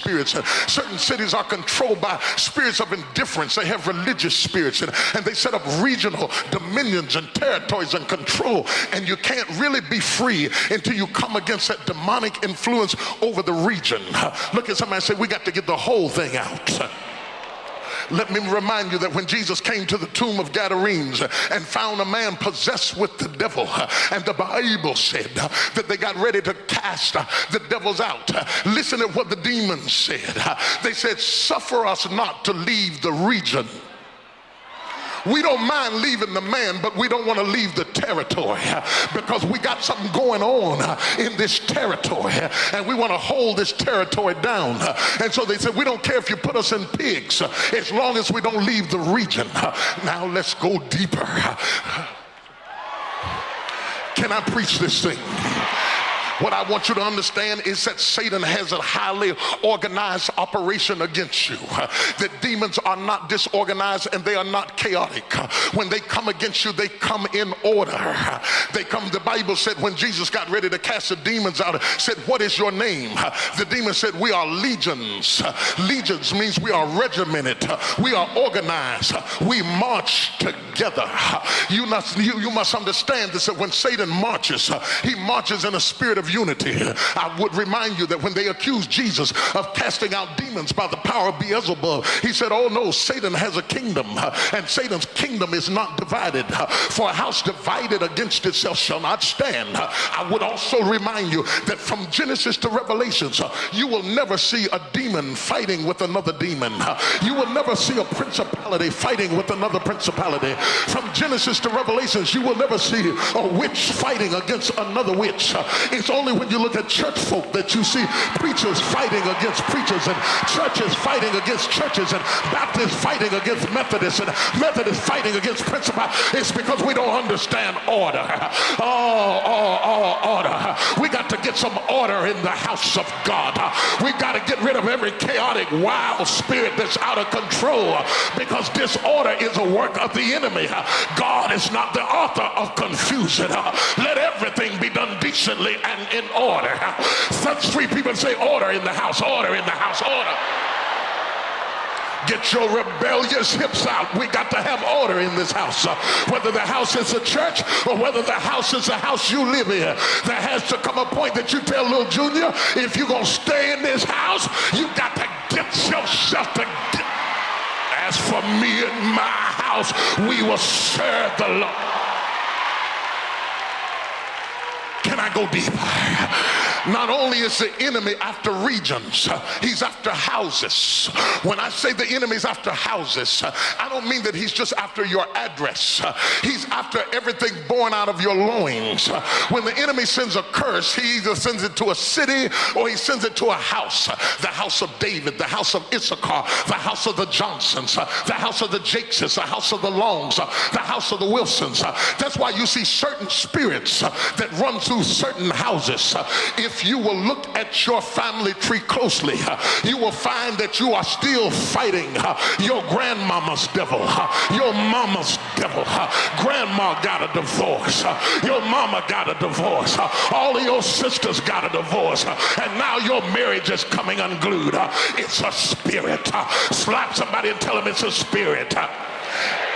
spirits. Certain cities are controlled by spirits of indifference. They have religious spirits, and they set up regional dominions and territories and control, and you can't really be free until you come against that demonic influence over the region. Look at somebody and say, we got to get the whole thing out. Let me remind you that when Jesus came to the tomb of Gadarenes and found a man possessed with the devil, and the Bible said that they got ready to cast the devils out, listen to what the demons said. They said, suffer us not to leave the region. We don't mind leaving the man, but we don't want to leave the territory, because we got something going on in this territory, and we want to hold this territory down. And so they said, we don't care if you put us in pigs, as long as we don't leave the region. Now let's go deeper. Can I preach this thing? What I want you to understand is that Satan has a highly organized operation against you. That demons are not disorganized and they are not chaotic. When they come against you, they come in order. They come, the Bible said when Jesus got ready to cast the demons out, said, what is your name? The demon said, we are legions. Legions means we are regimented. We are organized. We march together. You must understand this, that when Satan marches, he marches in a spirit of unity. I would remind you that when they accused Jesus of casting out demons by the power of Beelzebub, he said, oh no, Satan has a kingdom, and Satan's kingdom is not divided. For a house divided against itself shall not stand. I would also remind you that from Genesis to Revelations, you will never see a demon fighting with another demon. You will never see a principality fighting with another principality. From Genesis to Revelations, you will never see a witch fighting against another witch. It's only when you look at church folk that you see preachers fighting against preachers, and churches fighting against churches, and Baptists fighting against Methodists, and Methodists fighting against principalities. It's because we don't understand order. Order. We got to get some order in the house of God. We got to get rid of every chaotic, wild spirit that's out of control, because disorder is a work of the enemy. God is not the author of confusion. Let everything be done decently and in order. Such three people say, order in the house, order in the house, order. Get your rebellious hips out. We got to have order in this house. Whether the house is a church or whether the house is a house you live in, there has to come a point that you tell little Junior, if you're going to stay in this house, you got to get yourself together. As for me and my house, we will serve the Lord. Can I go deeper? Not only is the enemy after regions, he's after houses. When I say the enemy's after houses, I don't mean that he's just after your address. He's after everything born out of your loins. When the enemy sends a curse, he either sends it to a city or he sends it to a house. The house of David, the house of Issachar, the house of the Johnsons, the house of the Jakeses, the house of the Longs, the house of the Wilsons. That's why you see certain spirits that run through certain houses. If you will look at your family tree closely, you will find that you are still fighting your grandmama's devil, your mama's devil. Grandma got a divorce, your mama got a divorce, all of your sisters got a divorce, and now your marriage is coming unglued. It's a spirit. Slap somebody and tell them it's a spirit.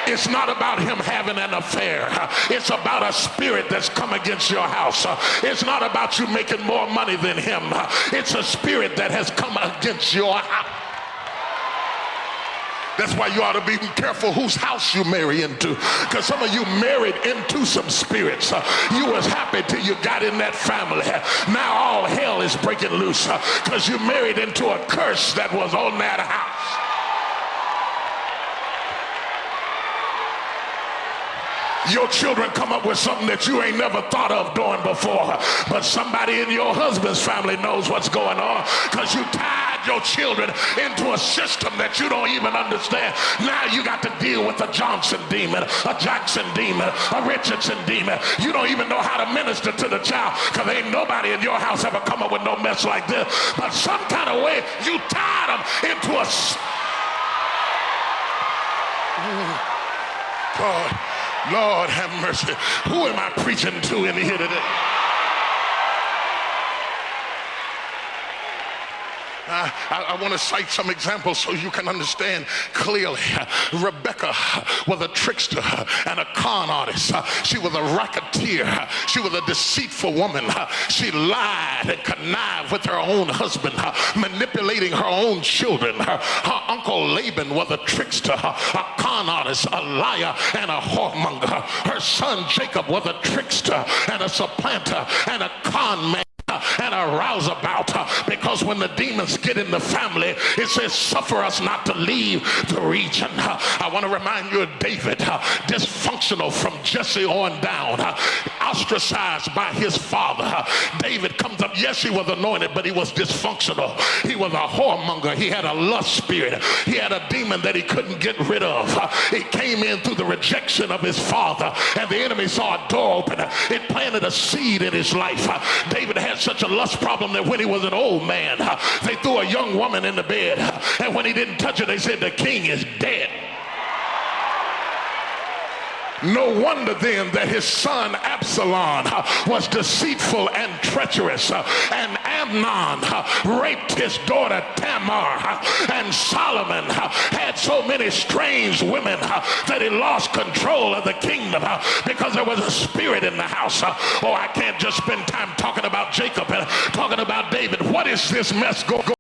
It's not about him having an affair. It's about a spirit that's come against your house. It's not about you making more money than him. It's a spirit that has come against your house. That's why you ought to be careful whose house you marry into, because some of you married into some spirits. You was happy till you got in that family. Now all hell is breaking loose because you married into a curse that was on that house. Your children come up with something that you ain't never thought of doing before, but somebody in your husband's family knows what's going on because you tied your children into a system that you don't even understand. Now you got to deal with a Johnson demon, a Jackson demon, a Richardson demon. You don't even know how to minister to the child because ain't nobody in your house ever come up with no mess like this, but some kind of way you tied them into a God. Lord have mercy. Who am I preaching to in here today? I want to cite some examples so you can understand clearly. Rebecca was a trickster and a con artist. She was a racketeer. She was a deceitful woman. She lied and connived with her own husband, manipulating her own children. Her uncle Laban was a trickster, a con artist, a liar, and a whoremonger. Her son Jacob was a trickster and a supplanter and a con man and a rouseabout, because when the demons get in the family, it says, suffer us not to leave the region. I want to remind you of David, dysfunctional from Jesse on down, ostracized by his father. David comes up, yes, he was anointed, but he was dysfunctional. He was a whoremonger. He had a lust spirit. He had a demon that he couldn't get rid of. It came in through the rejection of his father, and the enemy saw a door open. It planted a seed in his life. David had such a lust problem that when he was an old man, they threw a young woman in the bed, and when he didn't touch her, they said the king is dead. No wonder then that his son Absalom was deceitful and treacherous, and Amnon raped his daughter Tamar, and Solomon had so many strange women that he lost control of the kingdom because there was a spirit in the house. Oh, I can't just spend time talking about Jacob and talking about David. What is this mess going on?